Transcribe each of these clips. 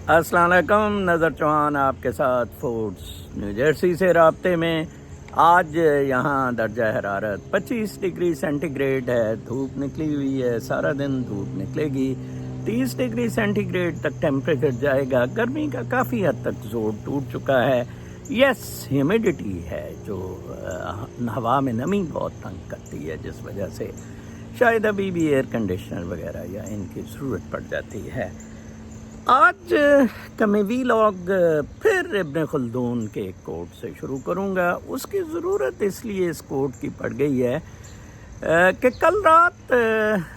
السلام علیکم، نظر چوہان آپ کے ساتھ فورٹس نیو جرسی سے رابطے میں۔ آج یہاں درجہ حرارت 25 ڈگری سینٹی گریڈ ہے، دھوپ نکلی ہوئی ہے، سارا دن دھوپ نکلے گی، 30 ڈگری سینٹی گریڈ تک ٹیمپریچر جائے گا۔ گرمی کا کافی حد تک زور ٹوٹ چکا ہے۔ یس، ہیومیڈیٹی ہے جو ہوا میں نمی بہت تنگ کرتی ہے، جس وجہ سے شاید ابھی بھی ایئر کنڈیشنر وغیرہ یا ان کی ضرورت پڑ جاتی ہے۔ آج کا میں ویلاگ پھر ابن خلدون کے ایک کوٹ سے شروع کروں گا۔ اس کی ضرورت اس لیے اس کوٹ کی پڑ گئی ہے کہ کل رات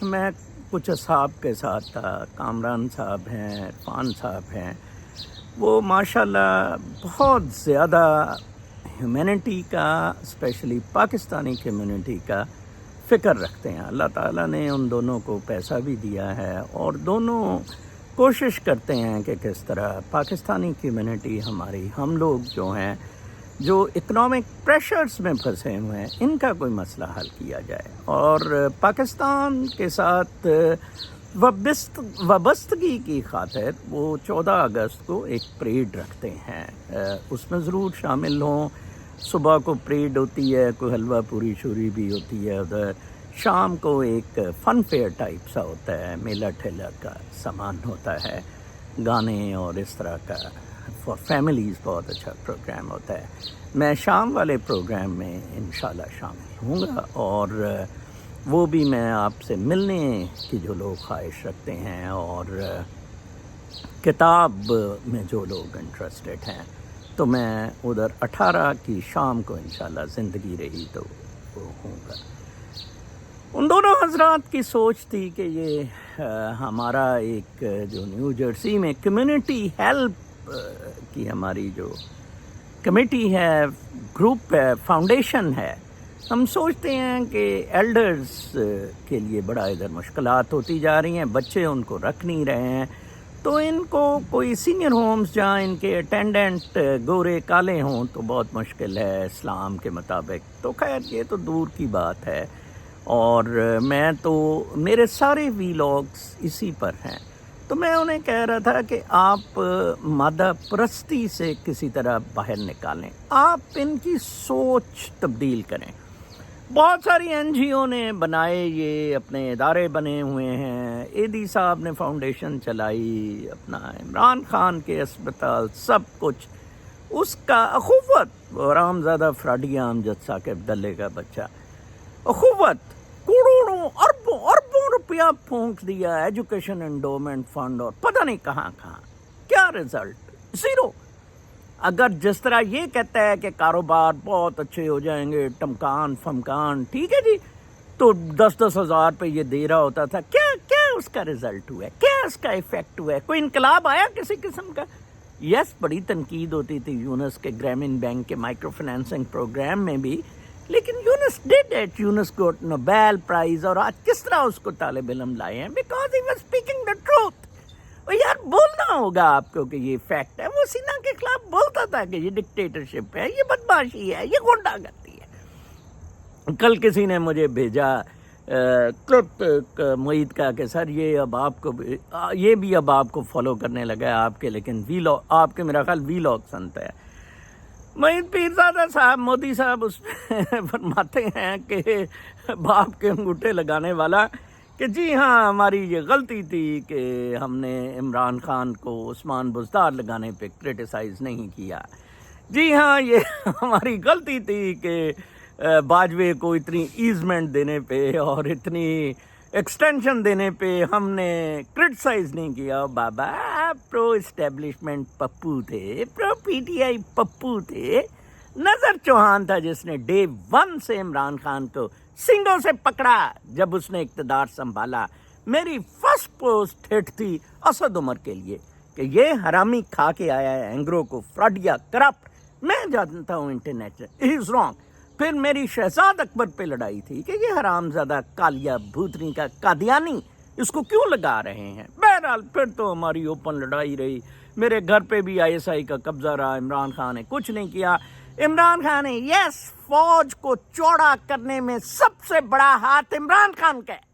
میں کچھ اصحاب کے ساتھ تھا۔ کامران صاحب ہیں، عرفان صاحب ہیں، وہ ماشاءاللہ بہت زیادہ ہیومینٹی کا، اسپیشلی پاکستانی کمیونٹی کا فکر رکھتے ہیں۔ اللہ تعالیٰ نے ان دونوں کو پیسہ بھی دیا ہے اور دونوں کوشش کرتے ہیں کہ کس طرح پاکستانی کمیونٹی ہماری، ہم لوگ جو ہیں جو اکنامک پریشرز میں پھنسے ہوئے ہیں، ان کا کوئی مسئلہ حل کیا جائے۔ اور پاکستان کے ساتھ وابستگی کی خاطر وہ 14 اگست کو ایک پریڈ رکھتے ہیں، اس میں ضرور شامل ہوں۔ صبح کو پریڈ ہوتی ہے، کوئی حلوہ پوری شوری بھی ہوتی ہے ادھر، شام کو ایک فن فیئر ٹائپ سا ہوتا ہے، میلہ ٹھیلا کا سامان ہوتا ہے، گانے اور اس طرح کا فار فیملیز بہت اچھا پروگرام ہوتا ہے۔ میں شام والے پروگرام میں انشاءاللہ شامل ہوں گا، اور وہ بھی میں آپ سے ملنے کی جو لوگ خواہش رکھتے ہیں اور کتاب میں جو لوگ انٹرسٹڈ ہیں، تو میں ادھر 18 کی شام کو انشاءاللہ زندگی رہی تو وہ ہوں گا۔ ان دونوں حضرات کی سوچ تھی کہ یہ ہمارا ایک جو نیو جرسی میں کمیونٹی ہیلپ کی ہماری جو کمیٹی ہے، گروپ ہے، فاؤنڈیشن ہے، ہم سوچتے ہیں کہ ایلڈرز کے لیے بڑا ادھر مشکلات ہوتی جا رہی ہیں، بچے ان کو رکھ نہیں رہے ہیں، تو ان کو کوئی سینئر ہومز جہاں ان کے اٹینڈنٹ گورے کالے ہوں تو بہت مشکل ہے اسلام کے مطابق۔ تو خیر یہ تو دور کی بات ہے، اور میں تو میرے سارے ویلاگز اسی پر ہیں، تو میں انہیں کہہ رہا تھا کہ آپ مادہ پرستی سے کسی طرح باہر نکالیں، آپ ان کی سوچ تبدیل کریں۔ بہت ساری این جی او نے بنائے، یہ اپنے ادارے بنے ہوئے ہیں، ایدی صاحب نے فاؤنڈیشن چلائی، اپنا عمران خان کے اسپتال، سب کچھ اس کا اخوت، رام زادہ فراڈیا امجد ثاقب دلے کا بچہ، اخوت کروڑوں اربوں روپیہ پھونک دیا ایجوکیشن انڈومنٹ فنڈ، اور پتہ نہیں کہاں کہاں، کیا رزلٹ؟ زیرو۔ اگر جس طرح یہ کہتا ہے کہ کاروبار بہت اچھے ہو جائیں گے، ٹمکان فمکان، ٹھیک ہے جی، تو 10-10 ہزار پہ یہ دے رہا ہوتا تھا، کیا اس کا رزلٹ ہوا ہے، کیا اس کا ایفیکٹ ہوا ہے؟ کوئی انقلاب آیا کسی قسم کا؟ یس، بڑی تنقید ہوتی تھی یونس کے گرامین بینک کے مائکرو فنانسنگ پروگرام میں بھی، لیکن Yunus did it, Yunus got Nobel prize, اور آج کس طرح اس کو طالب علم لائے ہیں؟ Because he was speaking the truth. یار بولنا ہوگا آپ کو کہ یہ فیکٹ ہے۔ وہ سینا کے خلاف بولتا تھا کہ یہ ڈکٹیٹرشپ ہے، یہ بدماشی ہے، یہ غنڈہ گردی ہے۔ کل کسی نے مجھے بھیجا کلپ معید کا کہ سر یہ اب آپ کو یہ بھی اب آپ کو فالو کرنے لگا ہے آپ کے، لیکن ویلاگ آپ کے میرا خیال ویلاگ سنتا ہے۔ معید پیرزادہ صاحب، مودی صاحب اس میں فرماتے ہیں کہ باپ کے انگوٹھے لگانے والا کہ جی ہاں ہماری یہ غلطی تھی کہ ہم نے عمران خان کو عثمان بزدار لگانے پہ کرٹیسائز نہیں کیا، جی ہاں یہ ہماری غلطی تھی کہ باجوے کو اتنی ایزمنٹ دینے پہ اور اتنی ایکسٹینشن دینے پہ ہم نے کرٹیسائز نہیں کیا۔ بابا پرو اسٹیبلشمنٹ پپو تھے، پرو پی ٹی آئی پپو تھے۔ نظر چوہان تھا جس نے ڈے 1 سے عمران خان کو سنگوں سے پکڑا جب اس نے اقتدار سنبھالا۔ میری فرسٹ پوسٹ ہٹ تھی اسد عمر کے لیے کہ یہ حرامی کھا کے آیا ہے اینگرو کو، فراڈیا، کرپٹ، میں جانتا ہوں انٹرنیشنل ہی از رانگ۔ پھر میری شہزاد اکبر پہ لڑائی تھی کہ یہ حرام زادہ کالیا بھوتنی کا قادیانی، اس کو کیوں لگا رہے ہیں؟ بہرحال پھر تو ہماری اوپن لڑائی رہی، میرے گھر پہ بھی آئی ایس آئی کا قبضہ رہا، عمران خان نے کچھ نہیں کیا۔ عمران خان نے یس، فوج کو چوڑا کرنے میں سب سے بڑا ہاتھ عمران خان کا ہے۔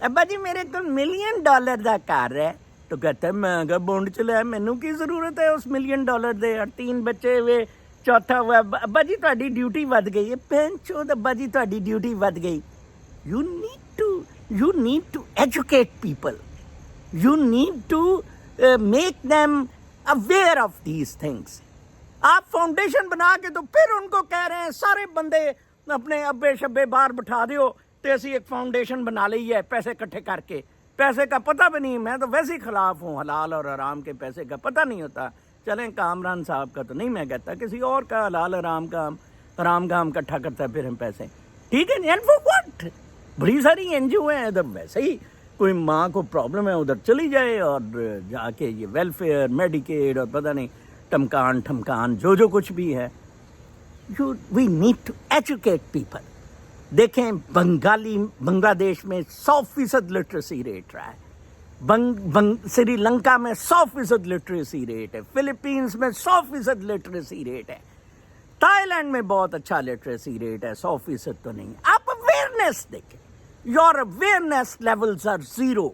ابا جی میرے کو $1 ملین کا کار ہے. تو کہتا ہے مہنگا بونڈ چلا ہے, مینوں کی ضرورت ہے اس $1 ملین دے, اور 3 بچے ہوئے, چوتھا ہوا. ابا جی تہاڈی ڈیوٹی ود گئی ہے. پینچود ابا جی تہاڈی ڈیوٹی ود گئی. You need to educate people. You need to make them aware of these things. آپ فاؤنڈیشن بنا کے تو پھر ان کو کہہ رہے ہیں سارے بندے اپنے ابے شبے باہر بٹھا دیو تو اسی ایک فاؤنڈیشن بنا لی ہے پیسے اکٹھے کر کے. پیسے کا پتہ بھی نہیں, میں تو ویسے ہی خلاف ہوں, حلال اور حرام کے پیسے کا پتہ نہیں ہوتا. چلیں کامران صاحب کا تو نہیں میں کہتا, کسی اور کا حلال حرام کا ہم اکٹھا کرتا ہے پھر ہم پیسے. ٹھیک ہے, اینڈ فور واٹ؟ بڑی ساری NGO ہیں ادھر, ویسے ہی کوئی ماں کو پرابلم ہے ادھر چلی جائے اور جا کے یہ ویلفیئر, میڈیکیڈ اور پتہ نہیں ٹھمکان جو کچھ بھی ہے. We need to educate people. دیکھیں بنگلہ دیش میں 100% لٹریسی ریٹ رہا ہے, سری لنکا میں 100% لٹریسی ریٹ ہے, فلپینز میں 100% لٹریسی ریٹ ہے, تائی لینڈ میں بہت اچھا لٹریسی ریٹ ہے, 100% تو نہیں. آپ اویئرنیس دیکھیں, یور اویئرنیس لیولز آر 0.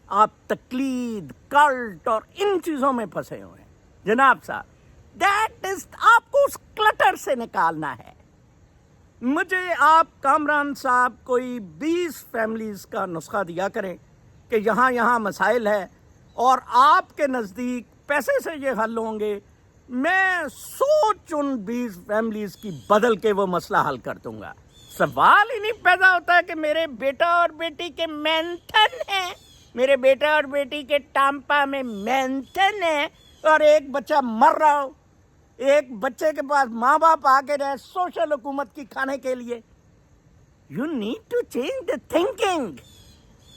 آپ تقلید, کلٹ اور ان چیزوں میں پھنسے ہوئے ہیں جناب صاحب. دیٹ از, آپ کو اس کلٹر سے نکالنا ہے. مجھے آپ کامران صاحب کوئی 20 فیملیز کا نسخہ دیا کریں کہ یہاں مسائل ہے اور آپ کے نزدیک پیسے سے یہ حل ہوں گے. میں سوچ ان 20 فیملیز کی بدل کے وہ مسئلہ حل کر دوں گا. سوال ہی نہیں پیدا ہوتا ہے کہ میرے بیٹا اور بیٹی کے مینتھن ہیں, میرے بیٹا اور بیٹی کے ٹامپا میں مینتھن ہے اور ایک بچہ مر رہا ہو, ایک بچے کے پاس ماں باپ آ کے رہے سوشل حکومت کی کھانے کے لیے. You need to change the thinking.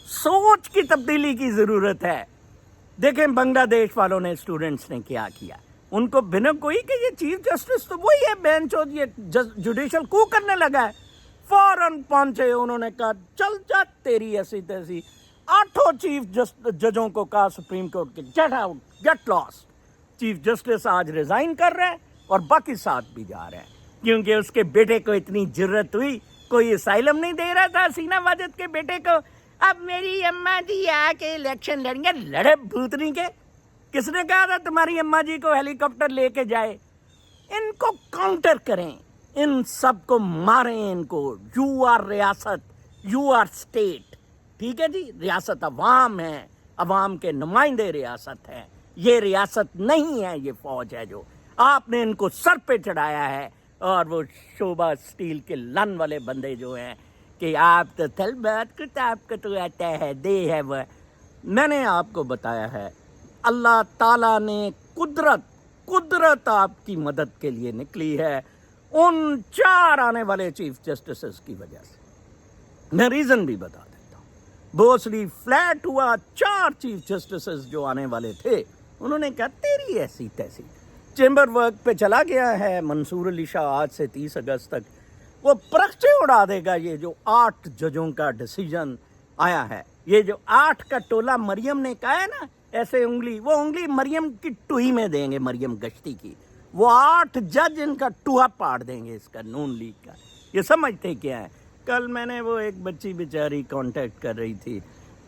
سوچ کی تبدیلی کی ضرورت ہے. دیکھیں بنگلہ دیش والوں نے, اسٹوڈنٹس نے کیا کیا, ان کو بنا کوئی کہ یہ چیف جسٹس تو وہی ہے بینچ, یہ جوڈیشل کو کرنے لگا ہے, فوراً پہنچے, انہوں نے کہا چل جا تیری ایسی تیسی. 8 چیف ججوں کو کہا سپریم کورٹ کے, get out, get lost. Chief justice آج ریزائن کر رہے ہیں اور باقی 7 بھی جا رہے ہیں کیونکہ اس کے بیٹے کو اتنی جرت ہوئی, کوئی اسائلم نہیں دے رہا تھا حسینہ واجد کے بیٹے کو. اب میری اماں جی آ کے الیکشن لڑیں گے, لڑے بھوتنی کے. کس نے کہا تھا تمہاری اماں جی کو ہیلی کاپٹر لے کے جائے؟ ان کو کاؤنٹر کریں, ان سب کو ماریں ان کو. یو آر ریاست, یو آر اسٹیٹ. ٹھیک ہے جی, ریاست عوام ہے, عوام کے نمائندے ریاست ہے, یہ ریاست نہیں ہے, یہ فوج ہے جو آپ نے ان کو سر پہ چڑھایا ہے. اور وہ شوبھا اسٹیل کے لن والے بندے جو ہیں کہ آپ تو طلبات کو تو آپ کو تو آتا ہے, دے ہے وہ. میں نے آپ کو بتایا ہے اللہ تعالیٰ نے قدرت آپ کی مدد کے لیے نکلی ہے ان 4 آنے والے چیف جسٹسز کی وجہ سے. میں ریزن بھی بتا دیتا ہوں. بوسلی فلیٹ ہوا, 4 چیف جسٹسز جو آنے والے تھے انہوں نے کہا تیری ایسی تیسی. چیمبر ورک پہ چلا گیا ہے منصور علی شاہ, آج سے 30 اگست تک وہ پرخچے اڑا دے گا. یہ جو 8 ججوں کا ڈیسیجن آیا ہے, یہ جو 8 کا ٹولہ مریم نے کہا ہے نا, ایسے انگلی مریم کی ٹوئی میں دیں گے, مریم گشتی کی. وہ 8 جج ان کا ٹوہا پاڑ دیں گے اس کا, نون لیگ کا. یہ سمجھتے کیا ہے؟ کل میں نے وہ ایک بچی بیچاری کانٹیکٹ کر رہی تھی,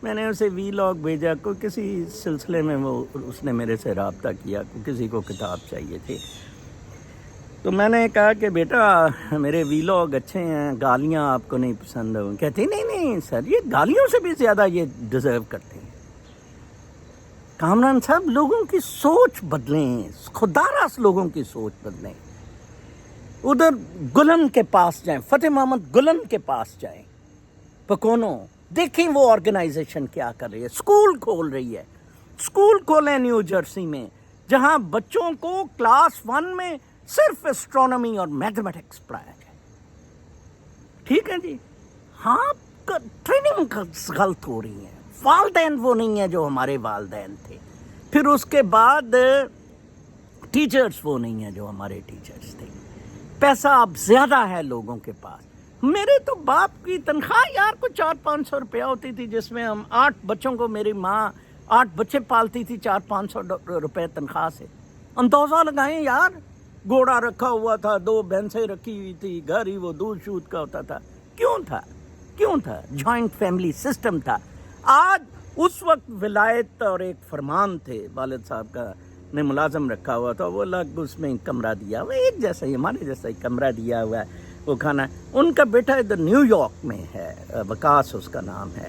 میں نے اسے ویلاگ بھیجا, کوئی کسی سلسلے میں وہ اس نے میرے سے رابطہ کیا, کسی کو کتاب چاہیے تھی. تو میں نے کہا کہ بیٹا میرے ویلاگ اچھے ہیں, گالیاں آپ کو نہیں پسند ہوں. کہتی نہیں سر, یہ گالیوں سے بھی زیادہ یہ ڈیزرو کرتے ہیں. کامران صاحب لوگوں کی سوچ بدلیں, خدا راست لوگوں کی سوچ بدلیں. ادھر گلن کے پاس جائیں, فتح محمد گلن کے پاس جائیں, پکونو دیکھیں وہ آرگنائزیشن کیا کر رہی ہے. اسکول کھول رہی ہے, اسکول کھولیں نیو جرسی میں جہاں بچوں کو کلاس 1 میں صرف اسٹرانومی اور میتھمیٹکس پڑھایا جائے. ٹھیک ہے جی, ہاں ٹریننگ غلط ہو رہی ہے, والدین وہ نہیں ہیں جو ہمارے والدین تھے. پھر اس کے بعد ٹیچرز وہ نہیں ہیں جو ہمارے ٹیچرز تھے. پیسہ اب زیادہ ہے لوگوں کے پاس. میرے تو باپ کی تنخواہ یار کو 400-500 روپیہ ہوتی تھی, جس میں ہم 8 بچوں کو, میری ماں 8 بچے پالتی تھی 400-500 روپے تنخواہ سے. اندازہ لگائیں یار, گھوڑا رکھا ہوا تھا, 2 بھینسیں رکھی ہوئی تھی, گھر ہی وہ دودھ شود کا ہوتا تھا. کیوں تھا؟ کیوں تھا؟ جوائنٹ فیملی سسٹم تھا. آج اس وقت ولایت اور ایک فرمان تھے، والد صاحب کا نے ملازم رکھا ہوا تھا، وہ الگ اس میں کمرہ دیا ہوا، ایک جیسا ہی ہمارے جیسا ہی کمرہ دیا ہوا ہے، وہ کھانا. ان کا بیٹا ادھر نیو یارک میں ہے، وکاس اس کا نام ہے.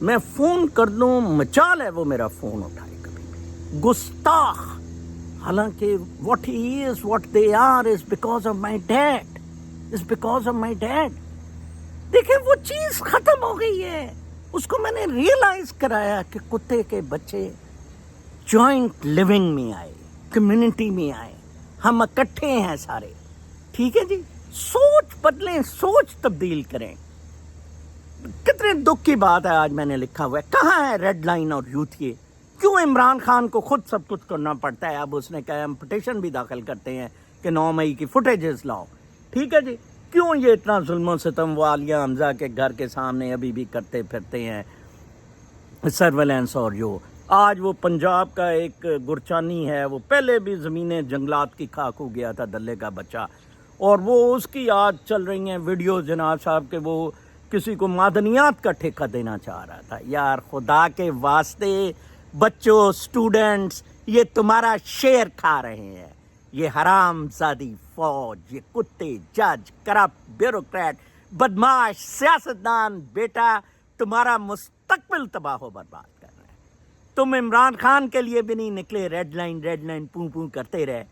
میں فون کر دوں، مچال ہے وہ میرا فون اٹھائے کبھی بھی. گستاخ. حالانکہ what he is, what they are is because of my dad, is because of my dad. دیکھیں وہ چیز ختم ہو گئی ہے. اس کو میں نے ریئلائز کرایا کہ کتے کے بچے جوائنٹ لیونگ میں آئے، کمیونٹی میں آئے، ہم اکٹھے ہیں سارے. ٹھیک ہے جی، سوچ بدلیں، سوچ تبدیل کریں. کتنے دکھ کی بات ہے، آج میں نے لکھا ہوا ہے کہاں ہے ریڈ لائن اور یوتھیے. کیوں عمران خان کو خود سب کچھ کرنا پڑتا ہے؟ اب اس نے کہا ہم پٹیشن بھی داخل کرتے ہیں کہ 9 مئی کی فوٹیجز لاؤ. ٹھیک ہے جی، کیوں یہ اتنا ظلم و ستم وہ عالیہ حمزہ کے گھر کے سامنے ابھی بھی کرتے پھرتے ہیں سرویلنس. اور جو آج وہ پنجاب کا ایک گرچانی ہے، وہ پہلے بھی زمینیں جنگلات کی خاک ہو گیا تھا، دلے کا بچہ، اور وہ اس کی آج چل رہی ہیں ویڈیوز جناب صاحب کہ وہ کسی کو معدنیات کا ٹھیکہ دینا چاہ رہا تھا. یار خدا کے واسطے بچوں، اسٹوڈنٹس، یہ تمہارا شیر کھا رہے ہیں. یہ حرام زادی فوج، یہ کتے، جج، کرپٹ، بیوروکریٹ، بدماش سیاستدان بیٹا تمہارا مستقبل تباہ و برباد کر رہے ہیں. تم عمران خان کے لیے بھی نہیں نکلے، ریڈ لائن پوں پوں کرتے رہے.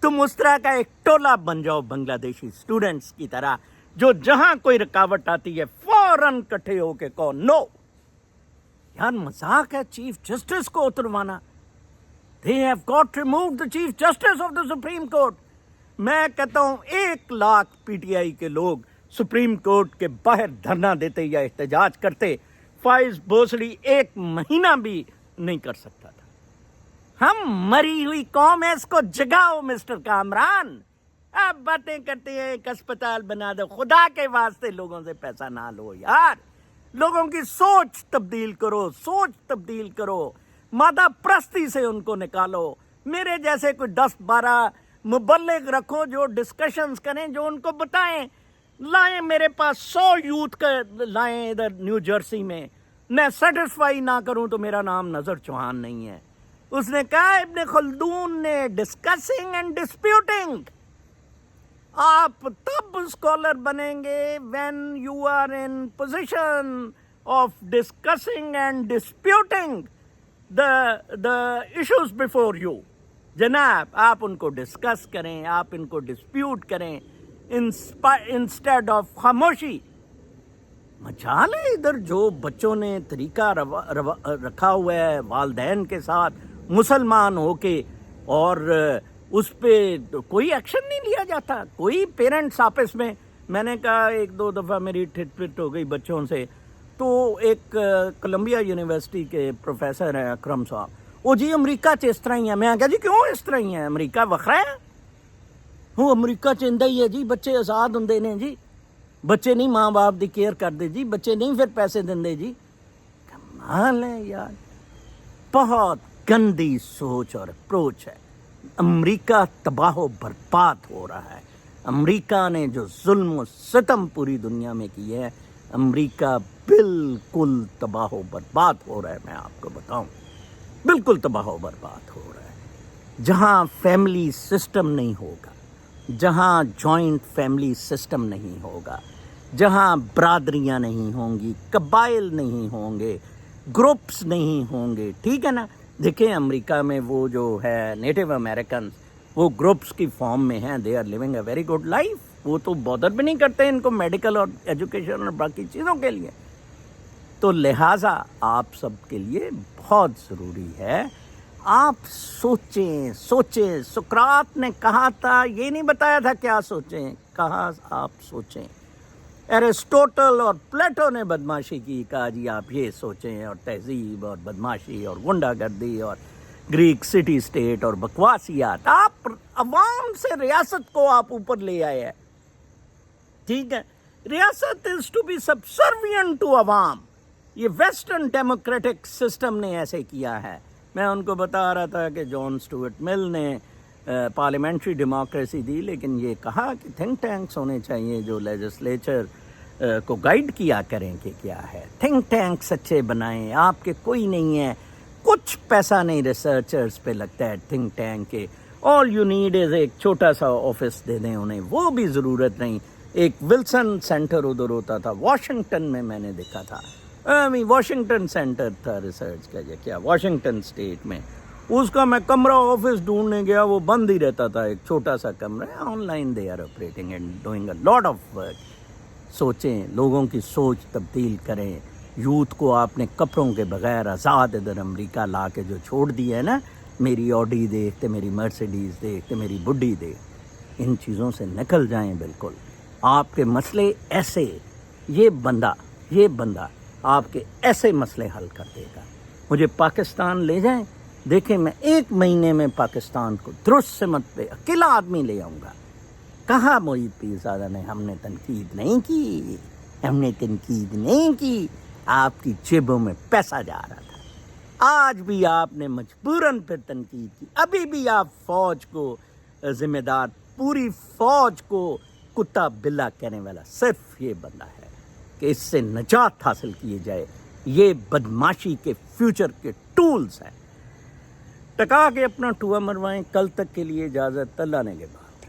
تم اس طرح کا ایک ٹولہ بن جاؤ بنگلہ دیشی اسٹوڈنٹس کی طرح، جو جہاں کوئی رکاوٹ آتی ہے فوراً کٹھے ہو کے کہو نو. یار مذاق ہے چیف جسٹس کو اتروانا. They have got removed the Chief Justice of the Supreme Court. میں کہتا ہوں 1 لاکھ پی ٹی آئی کے لوگ سپریم کورٹ کے باہر دھرنا دیتے یا احتجاج کرتے، فائز بھوسڑی 1 مہینہ بھی نہیں کر سکتا تھا. ہم مری ہوئی قوم ہے، اس کو جگاؤ مسٹر کامران. آپ باتیں کرتے ہیں ایک اسپتال بنا دو. خدا کے واسطے لوگوں سے پیسہ نہ لو یار. لوگوں کی سوچ تبدیل کرو، سوچ تبدیل کرو. مادہ پرستی سے ان کو نکالو. میرے جیسے کوئی 10-12 مبلغ رکھو جو ڈسکشنز کریں، جو ان کو بتائیں. لائیں میرے پاس 100 یوتھ کا لائیں ادھر نیو جرسی میں. میں سیٹسفائی نہ کروں تو میرا نام نظر چوہان نہیں ہے. اس نے کہا ابن خلدون نے ڈسکسنگ اینڈ ڈسپیوٹنگ. آپ تب اسکالر بنیں گے when you are in position of discussing and disputing the issues before you. جناب آپ ان کو ڈسکس کریں، آپ ان کو ڈسپیوٹ کریں انسٹیڈ آف خاموشی. مجال ہے ادھر جو بچوں نے طریقہ رکھا ہوا ہے والدین کے ساتھ مسلمان ہو کے، اور اس پہ کوئی ایکشن نہیں لیا جاتا. کوئی پیرنٹس آپس میں نے کہا 1-2 دفعہ میری ٹھٹ پٹ ہو گئی بچوں سے، تو ایک کولمبیا یونیورسٹی کے پروفیسر ہیں اکرم صاحب، وہ جی امریکہ چ اس طرح ہی ہے. میں کہا جی کیوں اس طرح ہی ہے؟ امریکہ وکھرا ہے؟ وہ امریکہ چاہتا ہی ہے جی بچے آزاد ہوں نے جی، بچے نہیں ماں باپ دی کیئر کرتے جی، بچے نہیں پھر پیسے دیں جی. کمال ہے یار، بہت گندی سوچ اور اپروچ ہے. امریکہ تباہ و برباد ہو رہا ہے. امریکہ نے جو ظلم و ستم پوری دنیا میں کی ہے، امریکہ بالکل تباہ و برباد ہو رہا ہے. میں آپ کو بتاؤں بالکل تباہ و برباد ہو رہا ہے. جہاں فیملی سسٹم نہیں ہوگا، جہاں جوائنٹ فیملی سسٹم نہیں ہوگا، جہاں برادریاں نہیں ہوں گی، قبائل نہیں ہوں گے، گروپس نہیں ہوں گے. ٹھیک ہے نا؟ دیکھیں امریکہ میں وہ جو ہے نیٹو امریکنز، وہ گروپس کی فارم میں ہیں. They are living a very good life. وہ تو بودر بھی نہیں کرتے ان کو میڈیکل اور ایجوکیشن اور باقی چیزوں کے لیے. تو لہٰذا آپ سب کے لیے بہت ضروری ہے آپ سوچیں. سقراط نے کہا تھا، یہ نہیں بتایا تھا کیا سوچیں، کہا آپ سوچیں. ایرسٹوٹل اور پلیٹو نے بدماشی کی، کہا جی آپ یہ سوچیں، اور تہذیب اور بدماشی اور غنڈہ گردی اور گریک سٹی اسٹیٹ اور بکواسیات. آپ عوام سے ریاست کو آپ اوپر لے آئے ہیں. ٹھیک ہے، ریاست از ٹو بی سبسروینٹ ٹو عوام. یہ ویسٹرن ڈیموکریٹک سسٹم نے ایسے کیا ہے. میں ان کو بتا رہا تھا کہ جان اسٹوارٹ مل نے پارلیمنٹری ڈیموکریسی دی، لیکن یہ کہا کہ تھنک ٹینکس ہونے چاہیے جو لیجسلیچر کو گائیڈ کیا کریں کہ کیا ہے. تھنک ٹینکس اچھے بنائیں. آپ کے کوئی نہیں ہے, کچھ پیسہ نہیں ریسرچرز پہ لگتا ہے تھنک ٹینک کے. آل یو نیڈ از ایک چھوٹا سا آفس دے دیں انہیں, وہ بھی ضرورت نہیں. ایک ولسن سینٹر ادھر ہوتا تھا واشنگٹن میں نے دیکھا تھا. واشنگٹن سینٹر تھا ریسرچ کا یا کیا, واشنگٹن اسٹیٹ میں. اس کا میں کمرہ آفس ڈھونڈنے گیا, وہ بند ہی رہتا تھا, ایک چھوٹا سا کمرہ. Online they are operating and doing a lot of work. سوچیں, لوگوں کی سوچ تبدیل کریں. یوتھ کو آپ نے کپڑوں کے بغیر آزاد ادھر امریکہ لا کے جو چھوڑ دیا ہے نا, میری آڈی دیکھتے, میری مرسیڈیز دیکھتے, میری بڈھی دیکھ, ان چیزوں سے نکل جائیں بالکل. آپ کے مسئلے ایسے, یہ بندہ آپ کے ایسے مسئلے حل کر دے گا. مجھے پاکستان لے جائیں, دیکھیں میں 1 مہینے میں پاکستان کو درست سمت پہ اکیلا آدمی لے آؤں گا. کہا محیط پیرزادہ نے ہم نے تنقید نہیں کی, آپ کی جیبوں میں پیسہ جا رہا تھا. آج بھی آپ نے مجبوراً پھر تنقید کی. ابھی بھی آپ فوج کو ذمہ دار, پوری فوج کو کتا بلا کہنے والا صرف یہ بندہ ہے کہ اس سے نجات حاصل کیے جائے. یہ بدماشی کے فیوچر کے ٹولز ہیں. ٹکا کے اپنا ٹوا مروائیں. کل تک کے لیے اجازت, اللہ نے کے بعد.